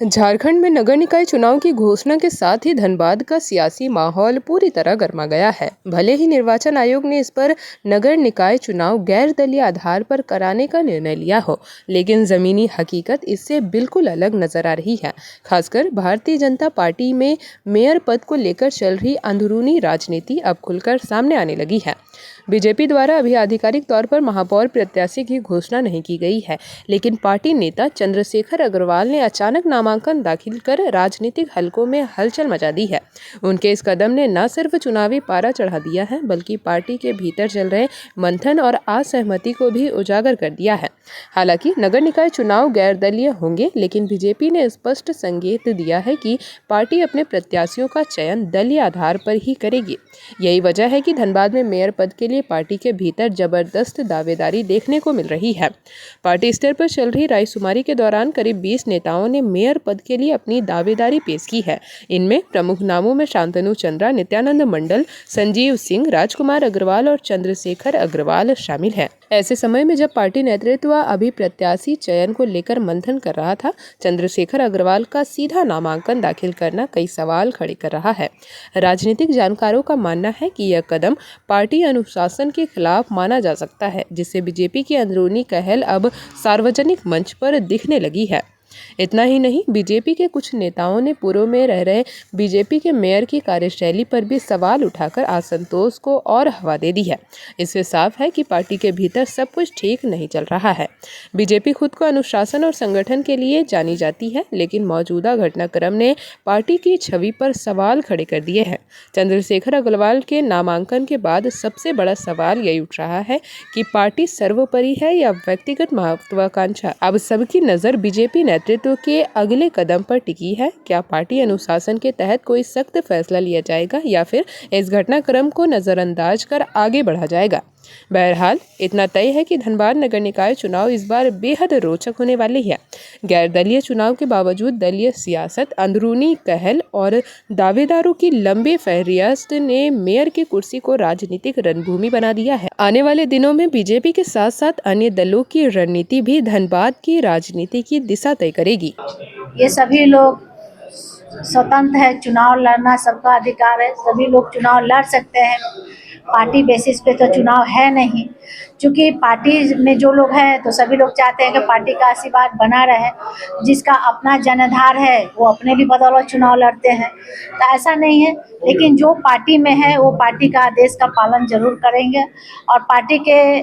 झारखंड में नगर निकाय चुनाव की घोषणा के साथ ही धनबाद का सियासी माहौल पूरी तरह गर्मा गया है। भले ही निर्वाचन आयोग ने इस पर नगर निकाय चुनाव गैर दलीय आधार पर कराने का निर्णय लिया हो, लेकिन जमीनी हकीकत इससे बिल्कुल अलग नजर आ रही है। खासकर भारतीय जनता पार्टी में मेयर पद को लेकर चल रही अंदरूनी राजनीति अब खुलकर सामने आने लगी है। बीजेपी द्वारा अभी आधिकारिक तौर पर महापौर प्रत्याशी की घोषणा नहीं की गई है, लेकिन पार्टी नेता चंद्रशेखर अग्रवाल ने अचानक नामांकन दाखिल कर राजनीतिक हलकों में हलचल मचा दी है। उनके इस कदम ने न सिर्फ चुनावी पारा चढ़ा दिया है, बल्कि पार्टी के भीतर चल रहे मंथन और असहमति को भी उजागर कर दिया है। हालांकि नगर निकाय चुनाव गैर दलीय होंगे, लेकिन बीजेपी ने स्पष्ट संकेत दिया है कि पार्टी अपने प्रत्याशियों का चयन दलीय आधार पर ही करेगी। यही वजह है कि धनबाद में मेयर पद के लिए पार्टी के भीतर जबरदस्त दावेदारी देखने को मिल रही है। पार्टी स्तर पर चल रही रायशुमारी के दौरान करीब 20 नेताओं ने मेयर पद के लिए अपनी दावेदारी पेश की है। इनमें प्रमुख नामों में शांतनु चंद्रा, नित्यानंद मंडल, संजीव सिंह, राजकुमार अग्रवाल और चंद्रशेखर अग्रवाल शामिल है। ऐसे समय में जब पार्टी नेतृत्व अभी प्रत्याशी चयन को लेकर मंथन कर रहा था, चंद्रशेखर अग्रवाल का सीधा नामांकन दाखिल करना कई सवाल खड़े कर रहा है। राजनीतिक जानकारों का मानना है कि यह कदम पार्टी अनुशासन के खिलाफ माना जा सकता है, जिससे बीजेपी की अंदरूनी कहल अब सार्वजनिक मंच पर दिखने लगी है। इतना ही नहीं, बीजेपी के कुछ नेताओं ने पूर्व में रह रहे बीजेपी के मेयर की कार्यशैली पर भी सवाल उठाकर असंतोष को और हवा दे दी है। इससे साफ है कि पार्टी के भीतर सब कुछ ठीक नहीं चल रहा है। बीजेपी खुद को अनुशासन और संगठन के लिए जानी जाती है, लेकिन मौजूदा घटनाक्रम ने पार्टी की छवि पर सवाल खड़े कर दिए हैं। चंद्रशेखर अग्रवाल के नामांकन के बाद सबसे बड़ा सवाल यही उठ रहा है कि पार्टी सर्वोपरि है या व्यक्तिगत महत्वाकांक्षा। अब सबकी नजर बीजेपी नेतृत्व के अगले कदम पर टिकी है। क्या पार्टी अनुशासन के तहत कोई सख्त फैसला लिया जाएगा या फिर इस घटनाक्रम को नजरअंदाज कर आगे बढ़ा जाएगा? बहरहाल इतना तय है कि धनबाद नगर निकाय चुनाव इस बार बेहद रोचक होने वाले हैं। गैर दलीय चुनाव के बावजूद दलीय सियासत, अंदरूनी कहल और दावेदारों की लंबे फहरिस्त ने मेयर की कुर्सी को राजनीतिक रणभूमि बना दिया है। आने वाले दिनों में बीजेपी के साथ साथ अन्य दलों की रणनीति भी धनबाद की राजनीति की दिशा तय करेगी। ये सभी लोग स्वतंत्र है, चुनाव लड़ना सबका अधिकार है, सभी लोग चुनाव लड़ सकते हैं। पार्टी बेसिस पे तो चुनाव है नहीं, क्योंकि पार्टी में जो लोग हैं तो सभी लोग चाहते हैं कि पार्टी का आशीर्वाद बना रहे। जिसका अपना जनाधार है वो अपने भी बदौलत चुनाव लड़ते हैं, तो ऐसा नहीं है। लेकिन जो पार्टी में है वो पार्टी का आदेश का पालन जरूर करेंगे और पार्टी के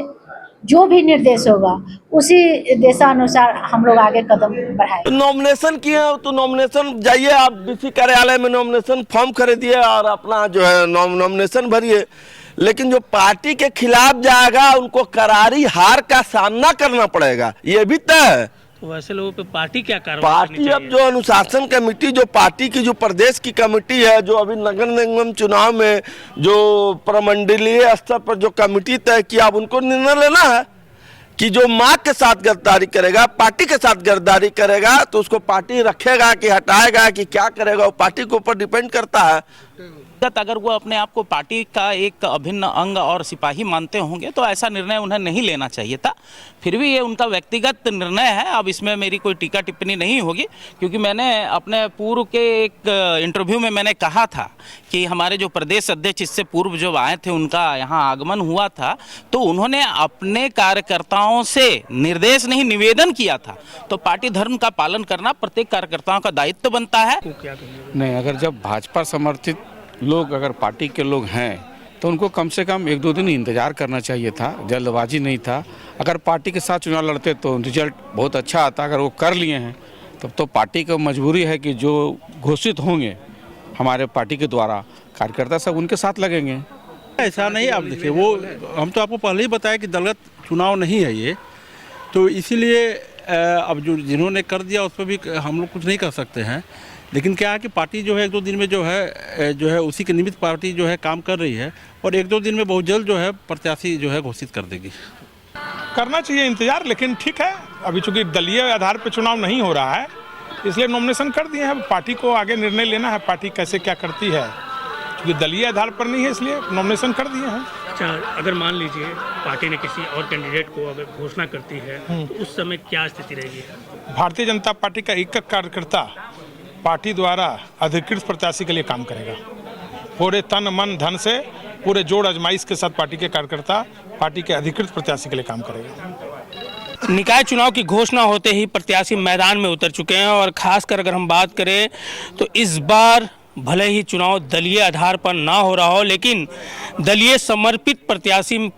जो भी निर्देश होगा उसी देशानुसार हम लोग आगे कदम बढ़ाएंगे। नॉमिनेशन किए तो नॉमिनेशन जाइए, आप डीसी कार्यालय में नॉमिनेशन फॉर्म खरीदिए और अपना जो है नॉमिनेशन भरिए। लेकिन जो पार्टी के खिलाफ जाएगा उनको करारी हार का सामना करना पड़ेगा, ये भी तय है। तो वैसे लोगों पे पार्टी क्या कार्रवाई पार्टी अब जो अनुशासन कमेटी, जो पार्टी की जो प्रदेश की कमेटी है, जो अभी नगर निगम चुनाव में जो प्रमंडलीय स्तर पर जो कमेटी तय किया, अब उनको निर्णय लेना है कि जो मार्ग के साथ गद्दारी करेगा, पार्टी के साथ गद्दारी करेगा, तो उसको पार्टी रखेगा कि हटाएगा कि क्या करेगा, वो पार्टी के ऊपर डिपेंड करता है। अगर वो अपने आप को पार्टी का एक अभिन्न अंग और सिपाही मानते होंगे तो ऐसा निर्णय उन्हें नहीं लेना चाहिए था। फिर भी ये उनका व्यक्तिगत निर्णय है, अब इसमें मेरी कोई टीका टिप्पणी नहीं होगी, क्योंकि मैंने अपने पूर्व के एक इंटरव्यू में मैंने कहा था कि हमारे जो प्रदेश अध्यक्ष इससे पूर्व जो आए थे उनका यहाँ आगमन हुआ था, तो उन्होंने अपने कार्यकर्ताओं से निर्देश नहीं निवेदन किया था। तो पार्टी धर्म का पालन करना प्रत्येक कार्यकर्ताओं का दायित्व बनता है। नहीं, अगर जब भाजपा समर्थित लोग अगर पार्टी के लोग हैं तो उनको कम से कम 1-2 दिन इंतजार करना चाहिए था, जल्दबाजी नहीं था। अगर पार्टी के साथ चुनाव लड़ते तो रिजल्ट बहुत अच्छा आता। अगर वो कर लिए हैं तब तो पार्टी को मजबूरी है कि जो घोषित होंगे हमारे पार्टी के द्वारा, कार्यकर्ता सब उनके साथ लगेंगे। ऐसा नहीं, आप देखिए, वो हम तो आपको पहले ही बताया कि दलगत चुनाव नहीं है ये, तो इसीलिए अब जो जिन्होंने कर दिया उस पर भी हम लोग कुछ नहीं कर सकते हैं। लेकिन क्या है कि पार्टी जो है 1-2 दिन में जो है उसी के निमित्त पार्टी जो है काम कर रही है और 1-2 दिन में बहुत जल्द जो है प्रत्याशी जो है घोषित कर देगी। करना चाहिए इंतजार, लेकिन ठीक है, अभी चूंकि दलीय आधार पर चुनाव नहीं हो रहा है इसलिए नॉमिनेशन कर दिए हैं। पार्टी को आगे निर्णय लेना है, पार्टी कैसे क्या करती है, क्योंकि दलीय आधार पर नहीं है इसलिए नॉमिनेशन कर दिए हैं। अच्छा, अगर मान लीजिए पार्टी ने किसी और कैंडिडेट को अगर घोषणा करती है तो उस समय क्या स्थिति रहेगी? भारतीय जनता पार्टी का एक कार्यकर्ता पार्टी द्वारा अधिकृत प्रत्याशी के लिए काम करेगा। पूरे तन मन धन से पूरे जोड़ आजमाइश के साथ पार्टी के कार्यकर्ता पार्टी के अधिकृत प्रत्याशी के लिए काम करेगा। निकाय चुनाव की घोषणा होते ही प्रत्याशी मैदान में उतर चुके हैं और खासकर अगर हम बात करें तो इस बार भले ही चुनाव दलीय आधार पर ना हो रहा हो, लेकिन दलीय समर्पित प्रत्याशी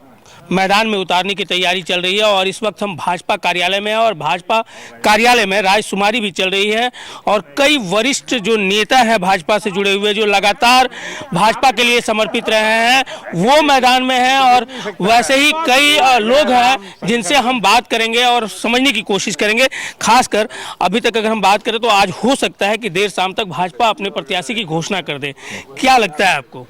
मैदान में उतारने की तैयारी चल रही है। और इस वक्त हम भाजपा कार्यालय में हैं और भाजपा कार्यालय में रायशुमारी भी चल रही है और कई वरिष्ठ जो नेता हैं भाजपा से जुड़े हुए, जो लगातार भाजपा के लिए समर्पित रहे हैं, वो मैदान में हैं। और वैसे ही कई लोग हैं जिनसे हम बात करेंगे और समझने की कोशिश करेंगे। खासकर अभी तक अगर हम बात करें तो आज हो सकता है कि देर शाम तक भाजपा अपने प्रत्याशी की घोषणा कर दे। क्या लगता है आपको?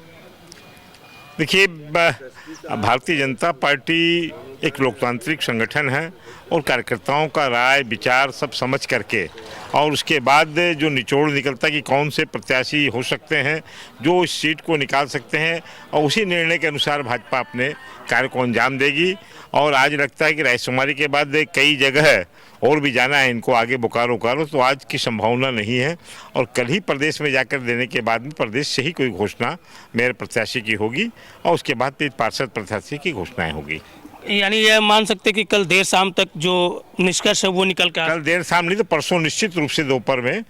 देखिए, भारतीय जनता पार्टी एक लोकतांत्रिक संगठन है और कार्यकर्ताओं का राय विचार सब समझ करके और उसके बाद जो निचोड़ निकलता है कि कौन से प्रत्याशी हो सकते हैं जो इस सीट को निकाल सकते हैं, और उसी निर्णय के अनुसार भाजपा अपने कार्य को अंजाम देगी। और आज लगता है कि रायशुमारी के बाद कई जगह और भी जाना है इनको आगे बोकारो तो आज की संभावना नहीं है। और कल ही प्रदेश में जाकर देने के बाद में प्रदेश से ही कोई घोषणा मेयर प्रत्याशी की होगी और उसके बाद फिर पार्षद प्रत्याशी की घोषणाएं होगी। यानी यह मान सकते कि कल देर शाम तक जो निष्कर्ष है वो निकल कर, कल देर शाम नहीं तो परसों निश्चित रूप से दोपहर में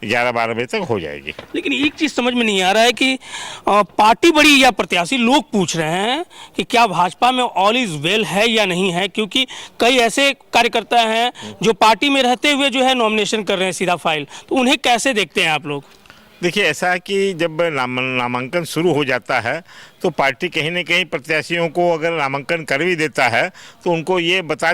11-12 बजे तक हो जाएगी। लेकिन एक चीज समझ में नहीं आ रहा है कि पार्टी बड़ी या प्रत्याशी, लोग पूछ रहे हैं कि क्या भाजपा में ऑल इज वेल है या नहीं है, क्योंकि कई ऐसे कार्यकर्ता हैं जो पार्टी में रहते हुए जो है नॉमिनेशन कर रहे हैं सीधा फाइल, तो उन्हें कैसे देखते हैं आप लोग? देखिए, ऐसा है कि जब नामांकन शुरू हो जाता है तो पार्टी कहीं न कहीं प्रत्याशियों को अगर नामांकन कर भी देता है तो उनको ये बता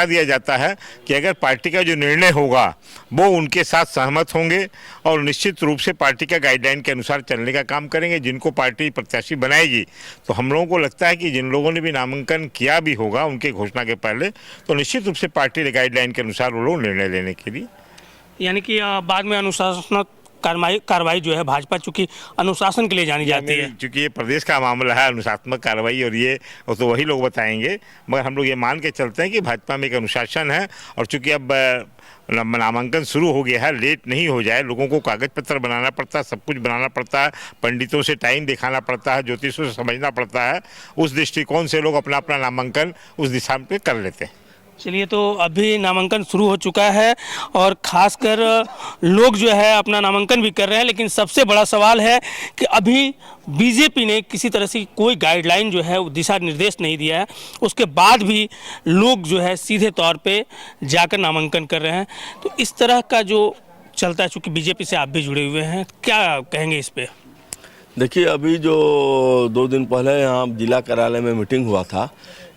दिया जाता है कि अगर पार्टी का जो निर्णय होगा वो उनके साथ सहमत होंगे और निश्चित रूप से पार्टी का गाइडलाइन के अनुसार चलने का काम करेंगे। जिनको पार्टी प्रत्याशी बनाएगी तो हम लोगों को लगता है कि जिन लोगों ने भी नामांकन किया भी होगा उनके घोषणा के पहले, तो निश्चित रूप से पार्टी गाइडलाइन के अनुसार वो लोग निर्णय लेने के लिए, यानी कि बाद में अनुशासनात्मक कार्रवाई जो है, भाजपा चूंकि अनुशासन के लिए जानी जाती है, क्योंकि ये प्रदेश का मामला है अनुशासनात्मक कार्रवाई, और ये तो वही लोग बताएंगे, मगर हम लोग ये मान के चलते हैं कि भाजपा में एक अनुशासन है। और चूंकि अब नामांकन शुरू हो गया है, लेट नहीं हो जाए, लोगों को कागज पत्र बनाना पड़ता है, सब कुछ बनाना पड़ता है, पंडितों से टाइम दिखाना पड़ता है, ज्योतिषों से समझना पड़ता है, उस दृष्टिकोण से लोग अपना अपना नामांकन उस दिशा में कर लेते हैं। चलिए, तो अभी नामांकन शुरू हो चुका है और खासकर लोग जो है अपना नामांकन भी कर रहे हैं, लेकिन सबसे बड़ा सवाल है कि अभी बीजेपी ने किसी तरह से कोई गाइडलाइन जो है वो दिशा निर्देश नहीं दिया है, उसके बाद भी लोग जो है सीधे तौर पे जाकर नामांकन कर रहे हैं। तो इस तरह का जो चलता है, चूँकि बीजेपी से आप भी जुड़े हुए हैं, क्या कहेंगे इस पर? देखिए, अभी जो 2 दिन पहले यहाँ जिला कार्यालय में मीटिंग हुआ था,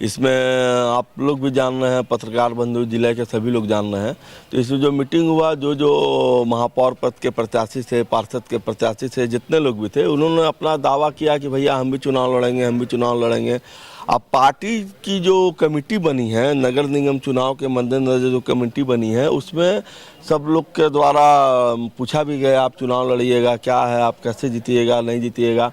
इसमें आप लोग भी जान रहे हैं, पत्रकार बंधु जिले के सभी लोग जान रहे हैं। तो इसमें जो मीटिंग हुआ, जो महापौर पद के प्रत्याशी थे, पार्षद के प्रत्याशी थे, जितने लोग भी थे, उन्होंने अपना दावा किया कि भैया हम भी चुनाव लड़ेंगे, हम भी चुनाव लड़ेंगे। अब पार्टी की जो कमेटी बनी है, नगर निगम चुनाव के मद्देनजर जो कमेटी बनी है, उसमें सब लोग के द्वारा पूछा भी गया आप चुनाव लड़िएगा, क्या है, आप कैसे जीतिएगा, नहीं जीतिएगा।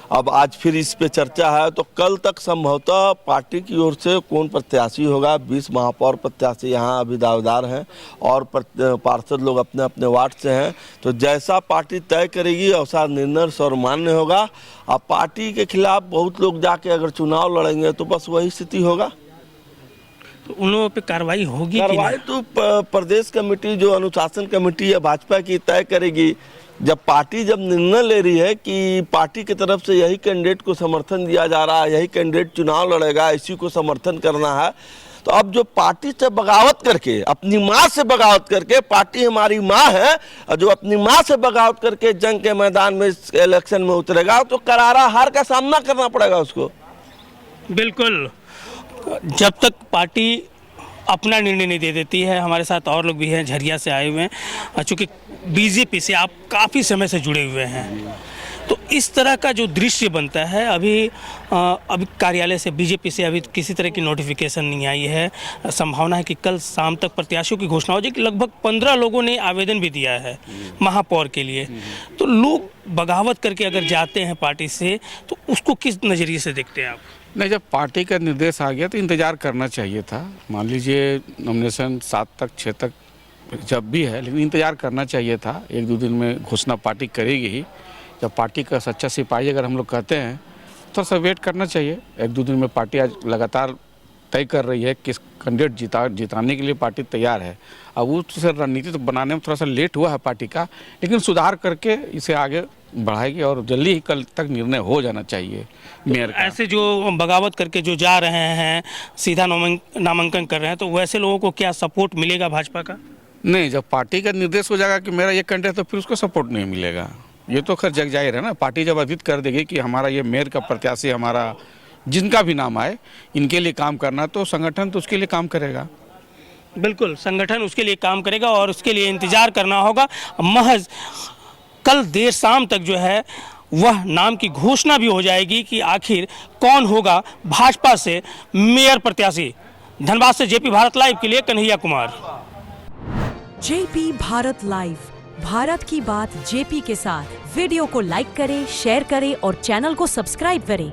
अब आज फिर इस पे चर्चा है, तो कल तक संभवतः पार्टी की ओर से कौन प्रत्याशी होगा, 20 महापौर प्रत्याशी यहाँ अभी दावेदार हैं और पार्षद लोग अपने अपने वार्ड से हैं। तो जैसा पार्टी तय करेगी वैसा निर्णय सर्वमान्य होगा। अब पार्टी के खिलाफ बहुत लोग जाके अगर चुनाव लड़ेंगे तो बस वही स्थिति होगा। तो उन लोगों पे कार्रवाई होगी? कार्रवाई तो प्रदेश कमेटी, जो अनुशासन कमेटी है भाजपा की, तय करेगी। जब पार्टी जब निर्णय ले रही है कि पार्टी की तरफ से यही कैंडिडेट को समर्थन दिया जा रहा है, यही कैंडिडेट चुनाव लड़ेगा, इसी को समर्थन करना है, तो अब जो पार्टी से बगावत करके, अपनी माँ से बगावत करके, पार्टी हमारी माँ है, और जो अपनी माँ से बगावत करके जंग के मैदान में इलेक्शन में उतरेगा तो करारा हार का सामना करना पड़ेगा उसको। बिल्कुल, जब तक पार्टी अपना निर्णय नहीं दे देती है। हमारे साथ और लोग भी हैं, झरिया से आए हुए हैं, चूँकि बीजेपी से आप काफ़ी समय से जुड़े हुए हैं, तो इस तरह का जो दृश्य बनता है, अभी कार्यालय से, बीजेपी से अभी किसी तरह की नोटिफिकेशन नहीं आई है। संभावना है कि कल शाम तक प्रत्याशियों की घोषणा हो जाए, कि लगभग 15 लोगों ने आवेदन भी दिया है महापौर के लिए। तो लोग बगावत करके अगर जाते हैं पार्टी से, तो उसको किस नज़रिए से देखते हैं आप? नहीं, जब पार्टी का निर्देश आ गया तो इंतज़ार करना चाहिए था। मान लीजिए नॉमिनेशन 7 तक 6 तक जब भी है, लेकिन इंतज़ार करना चाहिए था। 1-2 दिन में घोषणा पार्टी करेगी ही। जब पार्टी का सच्चा सिपाही अगर हम लोग कहते हैं, थोड़ा सा वेट करना चाहिए। 1-2 दिन में पार्टी आज लगातार तय कर रही है किस कैंडिडेट जिताने के लिए पार्टी तैयार है। अब उस रणनीति तो बनाने में थोड़ा सा लेट हुआ है पार्टी का, लेकिन सुधार करके इसे आगे बढ़ाएगी और जल्दी ही कल तक निर्णय हो जाना चाहिए मेयर का। ऐसे जो बगावत करके जो जा रहे हैं, सीधा नामांकन कर रहे हैं, तो वैसे लोगों को क्या सपोर्ट मिलेगा भाजपा का? नहीं, जब पार्टी का निर्देश हो जाएगा कि मेरा ये कैंडिडेट, तो फिर उसको सपोर्ट नहीं मिलेगा। ये तो खैर जग जाहिर है ना। पार्टी जब अधित कर देगी कि हमारा ये मेयर का प्रत्याशी, हमारा जिनका भी नाम आए, इनके लिए काम करना, तो संगठन तो उसके लिए काम करेगा। बिल्कुल, संगठन उसके लिए काम करेगा और उसके लिए इंतजार करना होगा। महज कल देर शाम तक जो है वह नाम की घोषणा भी हो जाएगी कि आखिर कौन होगा भाजपा से मेयर प्रत्याशी। धनबाद से जेपी भारत लाइव के लिए कन्हैया कुमार। जेपी भारत लाइव, भारत की बात जेपी के साथ। वीडियो को लाइक करें, शेयर करें और चैनल को सब्सक्राइब करें।